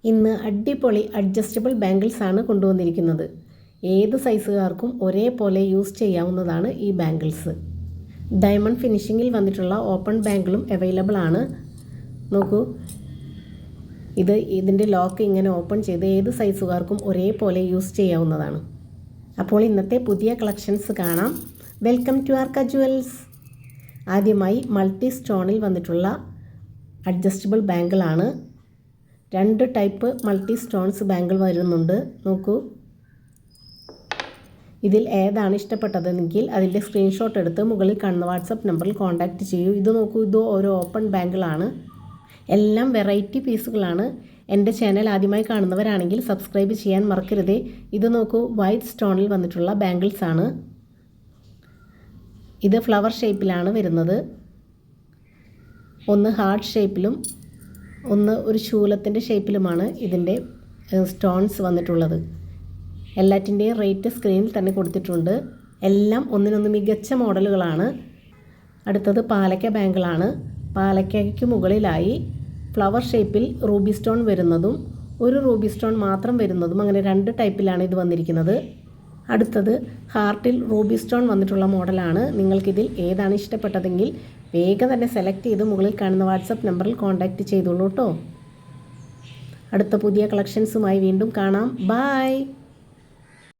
ഇന്ന് അടിപൊളി adjustable bangles ആണ് കൊണ്ടുവന്നിരിക്കുന്നത്. ഏത് സൈസുകാർക്കും ഒരേപോലെ യൂസ് ചെയ്യാവുന്നതാണ് ഈ ബാംഗിൾസ്. ഡയമണ്ട് ഫിനിഷിങ്ങിൽ വന്നിട്ടുള്ള ഓപ്പൺ ബാംഗിളും അവൈലബിൾ ആണ്. നോക്കൂ, ഇതിൻ്റെ ലോക്ക് ഇങ്ങനെ ഓപ്പൺ ചെയ്ത് ഏത് സൈസുകാർക്കും ഒരേപോലെ യൂസ് ചെയ്യാവുന്നതാണ്. അപ്പോൾ ഇന്നത്തെ പുതിയ കളക്ഷൻസ് കാണാം. Welcome to Arka jewels. ആദ്യമായി മൾട്ടി സ്റ്റോണിൽ വന്നിട്ടുള്ള അഡ്ജസ്റ്റബിൾ ബാംഗിളാണ്. 2 ടൈപ്പ് മൾട്ടി സ്റ്റോൺസ് ബാംഗിൾ വരുന്നുണ്ട്. നോക്കൂ, ഇതിൽ ഏതാണ് ഇഷ്ടപ്പെട്ടതെങ്കിൽ അതിൻ്റെ സ്ക്രീൻഷോട്ട് എടുത്ത് മുകളിൽ കാണുന്ന വാട്സപ്പ് നമ്പറിൽ കോൺടാക്റ്റ് ചെയ്യൂ. ഇത് നോക്കൂ, ഇത് ഒരു ഓപ്പൺ ബാംഗിളാണ്. എല്ലാം വെറൈറ്റി പീസുകളാണ്. എൻ്റെ ചാനൽ ആദ്യമായി കാണുന്നവരാണെങ്കിൽ സബ്സ്ക്രൈബ് ചെയ്യാൻ മറക്കരുതേ. ഇത് നോക്കൂ, വൈറ്റ് സ്റ്റോണിൽ വന്നിട്ടുള്ള ബാംഗിൾസ് ആണ്. ഇത് ഫ്ലവർ ഷേപ്പിലാണ് വരുന്നത്. ഒന്ന് ഹാർട്ട് ഷേപ്പിലും ഒന്ന് ഒരു ശൂലത്തിൻ്റെ ഷേപ്പിലുമാണ് ഇതിൻ്റെ സ്റ്റോൺസ് വന്നിട്ടുള്ളത്. എല്ലാറ്റിൻ്റെയും റേറ്റ് സ്ക്രീനിൽ തന്നെ കൊടുത്തിട്ടുണ്ട്. എല്ലാം ഒന്നിനൊന്ന് മികച്ച മോഡലുകളാണ്. അടുത്തത് പാലക്ക ബാംഗിളാണ്. പാലക്കയ്ക്ക് മുകളിലായി ഫ്ലവർ ഷേപ്പിൽ റൂബി സ്റ്റോൺ വരുന്നതും ഒരു റൂബി സ്റ്റോൺ മാത്രം വരുന്നതും, അങ്ങനെ 2 ടൈപ്പിലാണ് ഇത് വന്നിരിക്കുന്നത്. അടുത്തത് ഹാർട്ടിൽ റൂബി സ്റ്റോൺ വന്നിട്ടുള്ള മോഡലാണ്. നിങ്ങൾക്കിതിൽ ഏതാണ് ഇഷ്ടപ്പെട്ടതെങ്കിൽ വേഗം തന്നെ സെലക്ട് ചെയ്ത് മുകളിൽ കാണുന്ന വാട്സപ്പ് നമ്പറിൽ കോൺടാക്റ്റ് ചെയ്തോളൂ കേട്ടോ. അടുത്ത പുതിയ കളക്ഷൻസുമായി വീണ്ടും കാണാം. ബൈ.